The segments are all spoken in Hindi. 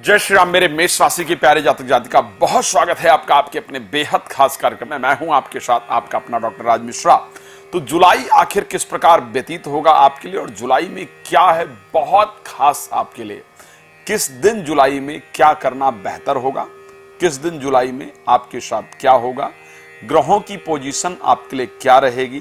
जय श्री राम। मेरे मेष राशि के प्यारे जातक जातिका, बहुत स्वागत है आपका आपके अपने बेहद खास कार्यक्रम में। मैं हूं आपके साथ आपका अपना डॉक्टर राज मिश्रा। तो जुलाई आखिर किस प्रकार व्यतीत होगा आपके लिए और जुलाई में क्या है बहुत खास आपके लिए, किस दिन जुलाई में क्या करना बेहतर होगा, किस दिन जुलाई में आपके साथ क्या होगा, ग्रहों की पोजीशन आपके लिए क्या रहेगी,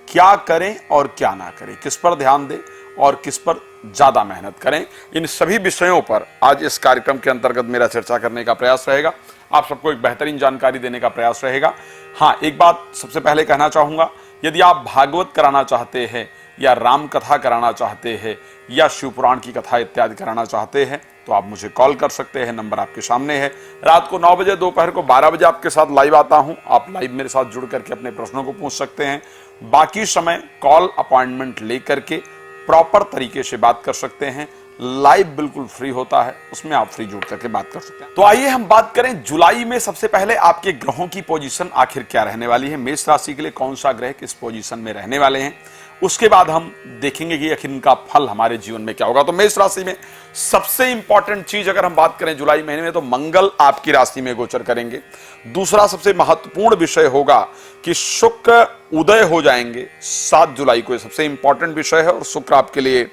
क्या करें और क्या ना करें, किस पर ध्यान दें और किस पर ज्यादा मेहनत करें, इन सभी विषयों पर आज इस कार्यक्रम के अंतर्गत मेरा चर्चा करने का प्रयास रहेगा। आप सबको एक बेहतरीन जानकारी देने का प्रयास रहेगा। हाँ, एक बात सबसे पहले कहना चाहूंगा, यदि आप भागवत कराना चाहते हैं या राम कथा कराना चाहते हैं या शिव पुराण की कथा इत्यादि कराना चाहते हैं तो आप मुझे कॉल कर सकते हैं। नंबर आपके सामने है। रात को 9 बजे, दोपहर को 12 बजे आपके साथ लाइव आता हूं। आप लाइव मेरे साथ जुड़ करके अपने प्रश्नों को पूछ सकते हैं। बाकी समय कॉल अपॉइंटमेंट लेकर के प्रॉपर तरीके से बात कर सकते हैं। लाइव बिल्कुल फ्री होता है, उसमें आप फ्री जुड़ करके बात कर सकते हैं। तो आइए हम बात करें जुलाई में। सबसे पहले आपके ग्रहों की पोजीशन आखिर क्या रहने वाली है, मेष राशि के लिए कौन सा ग्रह किस पोजीशन में रहने वाले हैं, उसके बाद हम देखेंगे कि आखिर इनका फल हमारे जीवन में क्या होगा। तो मेष राशि में सबसे इंपॉर्टेंट चीज अगर हम बात करें जुलाई महीने में, तो मंगल आपकी राशि में गोचर करेंगे। दूसरा सबसे महत्वपूर्ण विषय होगा कि शुक्र उदय हो जाएंगे 7 जुलाई को। ये सबसे इंपॉर्टेंट विषय है और शुक्र आपके लिए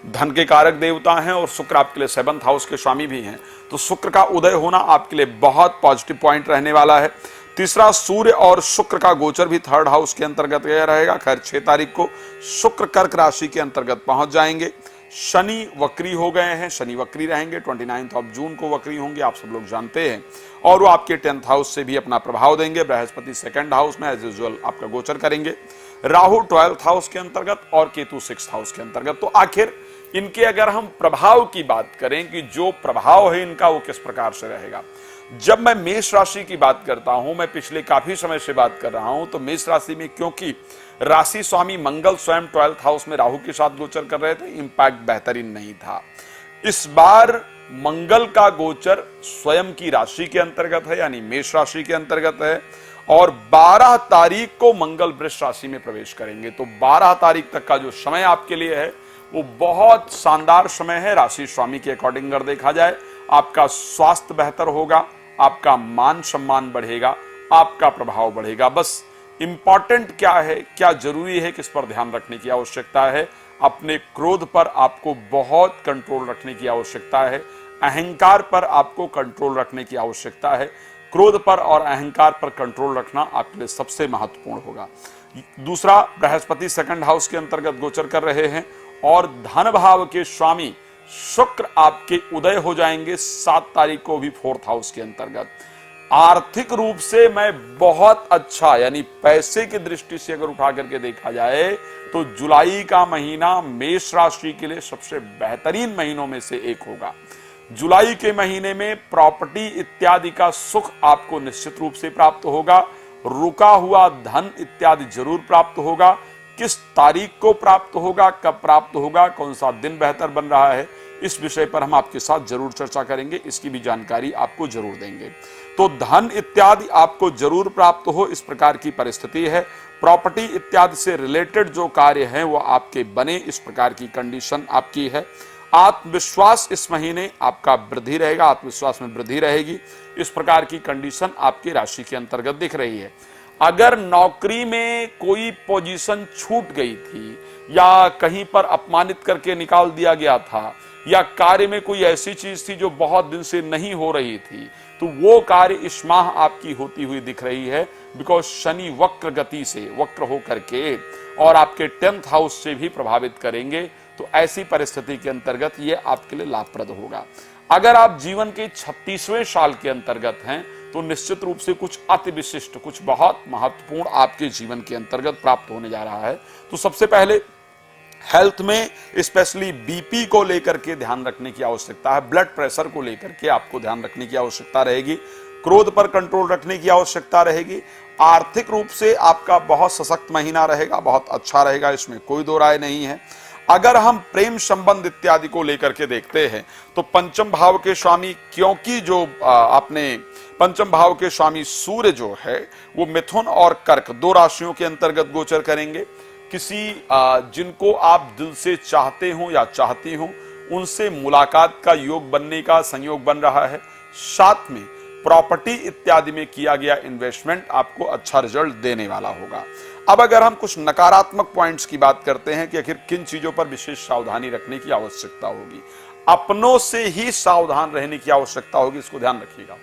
धन के कारक देवता हैं और शुक्र आपके लिए 7th हाउस के स्वामी भी हैं। तो शुक्र का उदय होना आपके लिए बहुत पॉजिटिव पॉइंट रहने वाला है। तीसरा, सूर्य और शुक्र का गोचर भी 3rd हाउस के अंतर्गत रहेगा। खैर 6 तारीख को शुक्र कर्क राशि के अंतर्गत पहुंच जाएंगे। शनि वक्री हो गए हैं, शनि वक्री रहेंगे, 29 जून को वक्री होंगे, आप सब लोग जानते हैं। और वो आपके 10th हाउस से भी अपना प्रभाव देंगे। बृहस्पति 2nd हाउस में एज यूजुअल आपका गोचर करेंगे। राहु 12th हाउस के अंतर्गत और केतु 6th हाउस के अंतर्गत। तो आखिर इनके अगर हम प्रभाव की बात करें कि जो प्रभाव है इनका वो किस प्रकार से रहेगा, जब मैं मेष राशि की बात करता हूं, मैं पिछले काफी समय से बात कर रहा हूं, तो मेष राशि में क्योंकि राशि स्वामी मंगल स्वयं 12th हाउस में राहु के साथ गोचर कर रहे थे, इंपैक्ट बेहतरीन नहीं था। इस बार मंगल का गोचर स्वयं की राशि के अंतर्गत है, यानी मेष राशि के अंतर्गत है, और 12 तारीख को मंगल वृष राशि में प्रवेश करेंगे। तो 12 तारीख तक का जो समय आपके लिए है वो बहुत शानदार समय है। राशि स्वामी के अकॉर्डिंग अगर देखा जाए, आपका स्वास्थ्य बेहतर होगा, आपका मान सम्मान बढ़ेगा, आपका प्रभाव बढ़ेगा। बस इंपॉर्टेंट क्या है, क्या जरूरी है, किस पर ध्यान रखने की आवश्यकता है, अपने क्रोध पर आपको बहुत कंट्रोल रखने की आवश्यकता है, अहंकार पर आपको कंट्रोल रखने की आवश्यकता है। क्रोध पर और अहंकार पर कंट्रोल रखना आपके लिए सबसे महत्वपूर्ण होगा। दूसरा, बृहस्पति 2nd हाउस के अंतर्गत गोचर कर रहे हैं और धन भाव के स्वामी शुक्र आपके उदय हो जाएंगे 7 तारीख को भी 4th हाउस के अंतर्गत। आर्थिक रूप से मैं बहुत अच्छा, यानी पैसे की दृष्टि से अगर उठा करके देखा जाए तो जुलाई का महीना मेष राशि के लिए सबसे बेहतरीन महीनों में से एक होगा। जुलाई के महीने में प्रॉपर्टी इत्यादि का सुख आपको निश्चित रूप से प्राप्त होगा। रुका हुआ धन इत्यादि जरूर प्राप्त होगा। किस तारीख को प्राप्त होगा, कब प्राप्त होगा, कौन सा दिन बेहतर बन रहा है, इस विषय पर हम आपके साथ जरूर चर्चा करेंगे, इसकी भी जानकारी आपको जरूर देंगे। तो धन इत्यादि आपको जरूर प्राप्त हो, इस प्रकार की परिस्थिति है। प्रॉपर्टी इत्यादि से रिलेटेड जो कार्य हैं वो आपके बने, इस प्रकार की कंडीशन आपकी है। आत्मविश्वास इस महीने आपका वृद्धि रहेगा, आत्मविश्वास में वृद्धि रहेगी, इस प्रकार की कंडीशन आपकी राशि के अंतर्गत दिख रही है। अगर नौकरी में कोई पोजीशन छूट गई थी या कहीं पर अपमानित करके निकाल दिया गया था या कार्य में कोई ऐसी चीज थी जो बहुत दिन से नहीं हो रही थी, तो वो कार्य इस माह आपकी होती हुई दिख रही है। बिकॉज शनि वक्र गति से वक्र होकर के और आपके 10th हाउस से भी प्रभावित करेंगे, तो ऐसी परिस्थिति के अंतर्गत ये आपके लिए लाभप्रद होगा। अगर आप जीवन के 36वें साल के अंतर्गत हैं तो निश्चित रूप से कुछ अति विशिष्ट, कुछ बहुत महत्वपूर्ण आपके जीवन के अंतर्गत प्राप्त होने जा रहा है। तो सबसे पहले हेल्थ में स्पेशली बीपी को लेकर के ध्यान रखने की आवश्यकता है, ब्लड प्रेशर को लेकर के आपको ध्यान रखने की आवश्यकता रहेगी, क्रोध पर कंट्रोल रखने की आवश्यकता रहेगी। आर्थिक रूप से आपका बहुत सशक्त महीना रहेगा, बहुत अच्छा रहेगा, इसमें कोई दो राय नहीं है। अगर हम प्रेम संबंध इत्यादि को लेकर के देखते हैं तो पंचम भाव के स्वामी, क्योंकि जो आपने पंचम भाव के स्वामी सूर्य जो है वो मिथुन और कर्क 2 राशियों के अंतर्गत गोचर करेंगे। किसी जिनको आप दिल से चाहते हो या चाहती हो उनसे मुलाकात का योग बनने का संयोग बन रहा है। साथ में प्रॉपर्टी इत्यादि में किया गया इन्वेस्टमेंट आपको अच्छा रिजल्ट देने वाला होगा। अब अगर हम कुछ नकारात्मक पॉइंट्स की बात करते हैं कि आखिर किन चीजों पर विशेष सावधानी रखने की आवश्यकता होगी, अपनों से ही सावधान रहने की आवश्यकता होगी, इसको ध्यान रखिएगा।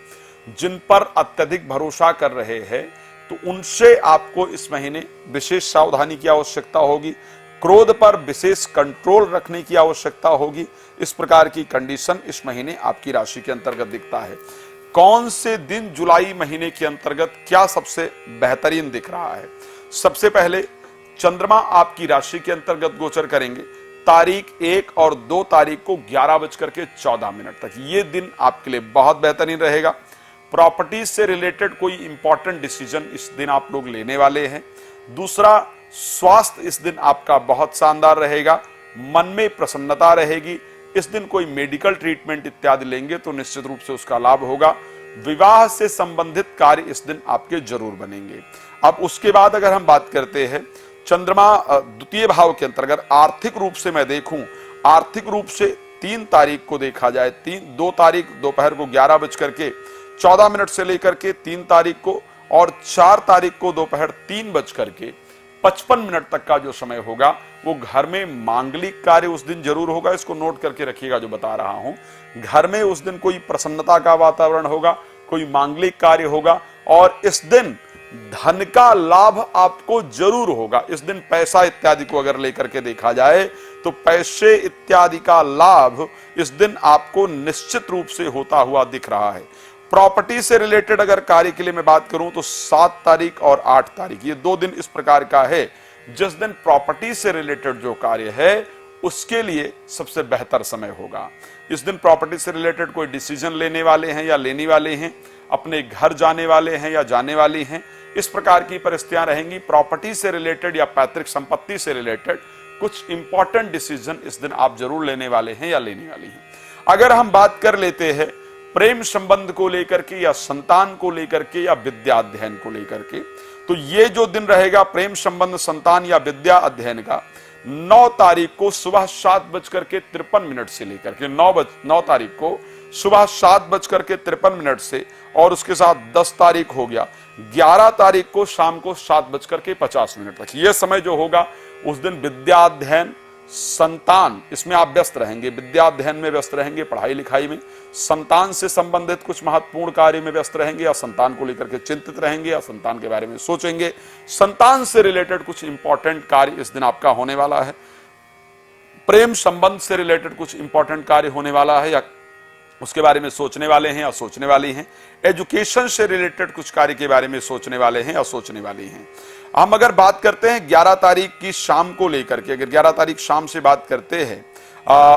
जिन पर अत्यधिक भरोसा कर रहे हैं तो उनसे आपको इस महीने विशेष सावधानी की आवश्यकता होगी। क्रोध पर विशेष कंट्रोल रखने की आवश्यकता होगी। इस प्रकार की कंडीशन इस महीने आपकी राशि के अंतर्गत दिखता है। कौन से दिन जुलाई महीने के अंतर्गत क्या सबसे बेहतरीन दिख रहा है? सबसे पहले चंद्रमा आपकी राशि के अंतर्गत गोचर करेंगे तारीख 1 और 2 तारीख को 11:14 तक। ये दिन आपके लिए बहुत बेहतरीन रहेगा। प्रॉपर्टी से रिलेटेड कोई इंपॉर्टेंट डिसीजन इस दिन आप लोग लेने वाले हैं। दूसरा, स्वास्थ्य इस दिन आपका बहुत शानदार रहेगा। मन में प्रसन्नता रहेगी। इस दिन कोई मेडिकल ट्रीटमेंट इत्यादि लेंगे तो निश्चित रूप से उसका लाभ होगा। विवाह से संबंधित कार्य इस दिन आपके जरूर बनेंगे। अब उसके बाद अगर हम बात करते हैं, चंद्रमा द्वितीय भाव के अंतर्गत आर्थिक रूप से मैं देखूं, आर्थिक रूप से 3 तारीख को देखा जाए, 2 तारीख दोपहर को 11:14 से लेकर के 3 तारीख को और 4 तारीख को दोपहर 3:55 तक का जो समय होगा वो घर में मांगलिक कार्य उस दिन जरूर होगा। इसको नोट करके रखिएगा जो बता रहा हूं। घर में उस दिन कोई प्रसन्नता का वातावरण होगा, कोई मांगलिक कार्य होगा और इस दिन धन का लाभ आपको जरूर होगा। इस दिन पैसा इत्यादि को अगर लेकर के देखा जाए तो पैसे इत्यादि का लाभ इस दिन आपको निश्चित रूप से होता हुआ दिख रहा है। प्रॉपर्टी से रिलेटेड अगर कार्य के लिए मैं बात करूं तो 7 तारीख और 8 तारीख, ये 2 दिन इस प्रकार का है जिस दिन प्रॉपर्टी से रिलेटेड जो कार्य है उसके लिए सबसे बेहतर समय होगा। इस दिन प्रॉपर्टी से रिलेटेड कोई डिसीजन लेने वाले हैं या लेने वाले हैं, अपने घर जाने वाले हैं या जाने वाली हैं, इस प्रकार की परिस्थितियां रहेंगी। प्रॉपर्टी से रिलेटेड या पैतृक संपत्ति से रिलेटेड कुछ इंपॉर्टेंट डिसीजन इस दिन आप जरूर लेने वाले हैं या लेने वाली हैं। अगर हम बात कर लेते हैं प्रेम संबंध को लेकर के या संतान को लेकर के या विद्या अध्ययन को लेकर के, तो ये जो दिन रहेगा प्रेम संबंध, संतान या विद्या अध्ययन का 9 तारीख को सुबह 7:53 से लेकर के 9 तारीख को सुबह 7:53 से और उसके साथ 10 तारीख हो गया 11 तारीख को शाम को 7:50 तक। यह समय जो होगा उस दिन विद्या अध्ययन, संतान, इसमें आप व्यस्त रहेंगे। विद्या अध्ययन में व्यस्त रहेंगे, पढ़ाई लिखाई में, संतान से संबंधित कुछ महत्वपूर्ण कार्य में व्यस्त रहेंगे या संतान को लेकर के चिंतित रहेंगे या संतान के बारे में सोचेंगे। संतान से रिलेटेड कुछ इंपॉर्टेंट कार्य इस दिन आपका होने वाला है। प्रेम संबंध से रिलेटेड कुछ इंपॉर्टेंट कार्य होने वाला है या उसके बारे में सोचने वाले हैं या सोचने वाली हैं। एजुकेशन से रिलेटेड कुछ कार्य के बारे में सोचने वाले हैं या सोचने वाली हैं। हम अगर बात करते हैं 11 तारीख की शाम को लेकर के, अगर 11 तारीख शाम से बात करते हैं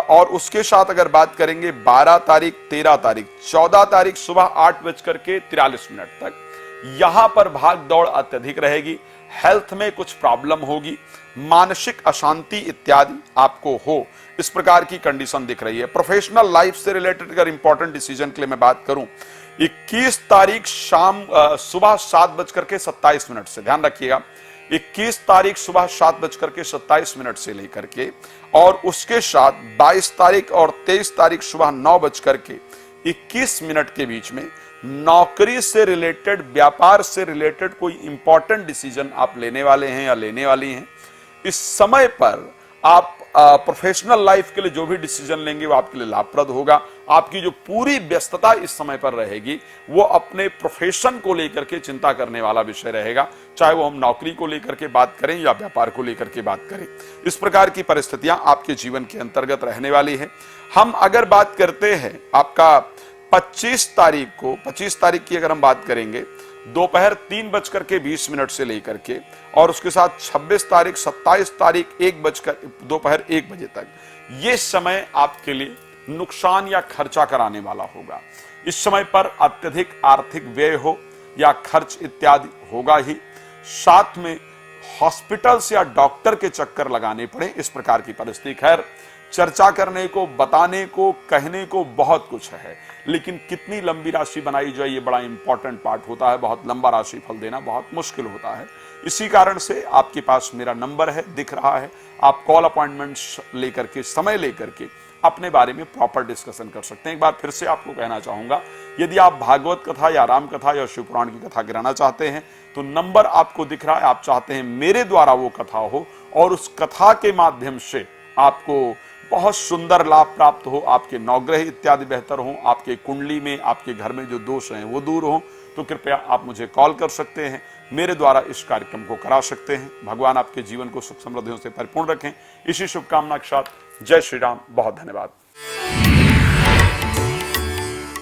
और उसके साथ अगर बात करेंगे 12 तारीख, 13 तारीख, 14 तारीख सुबह 8:43 तक, यहां पर भाग दौड़ अत्यधिक रहेगी। हेल्थ में कुछ प्रॉब्लम होगी, मानसिक अशांति इत्यादि आपको हो, इस प्रकार की कंडीशन दिख रही है। प्रोफेशनल लाइफ से रिलेटेड अगर इंपॉर्टेंट डिसीजन के लिए मैं बात करूं, 21 तारीख शाम सुबह 7:27 से, ध्यान रखिएगा, 21 तारीख सुबह 7:27 से लेकर के और उसके साथ 22 तारीख और 23 तारीख सुबह 9:21 के बीच में नौकरी से रिलेटेड, व्यापार से रिलेटेड कोई इंपॉर्टेंट डिसीजन आप लेने वाले हैं या लेने वाली हैं। इस समय पर आप प्रोफेशनल लाइफ के लिए जो भी डिसीजन लेंगे वो आपके लिए लाभप्रद होगा। आपकी जो पूरी व्यस्तता इस समय पर रहेगी वो अपने प्रोफेशन को लेकर के चिंता करने वाला विषय रहेगा, चाहे वो हम नौकरी को लेकर के बात करें या व्यापार को लेकर के बात करें। इस प्रकार की परिस्थितियां आपके जीवन के अंतर्गत रहने वाली है। हम अगर बात करते हैं आपका 25 तारीख की अगर हम बात करेंगे दोपहर 3:20 से लेकर के और उसके साथ 26 तारीख, 27 तारीख दोपहर 1 बजे तक, ये समय आपके लिए नुकसान या खर्चा कराने वाला होगा। इस समय पर अत्यधिक आर्थिक व्यय हो या खर्च इत्यादि होगा ही। साथ में हॉस्पिटल्स या डॉक्टर के चक्कर लगाने पड़े, इस प्रकार की परिस्थिति। खैर, चर्चा करने को, बताने को, कहने को बहुत कुछ है, लेकिन कितनी लंबी राशि बनाई जाए ये बड़ा इंपॉर्टेंट पार्ट होता है। बहुत लंबा राशि फल देना बहुत मुश्किल होता है। इसी कारण से आपके पास मेरा नंबर है, दिख रहा है, आप कॉल अपॉइंटमेंट लेकर के, समय लेकर के अपने बारे में प्रॉपर डिस्कशन कर सकते हैं। एक बार फिर से आपको कहना चाहूंगा, यदि आप भागवत कथा या राम कथा या शिव पुराण की कथा गिराना चाहते हैं तो नंबर आपको दिख रहा है, आप चाहते हैं मेरे द्वारा वो कथा हो और उस कथा के माध्यम से आपको बहुत सुंदर लाभ प्राप्त हो, आपके नवग्रह इत्यादि बेहतर हो, आपके कुंडली में आपके घर में जो दोष हैं वो दूर हो, तो कृपया आप मुझे कॉल कर सकते हैं, मेरे द्वारा इस कार्यक्रम को करा सकते हैं। भगवान आपके जीवन को सुख समृद्धियों से परिपूर्ण रखें। इसी शुभकामना के साथ जय श्री राम। बहुत धन्यवाद।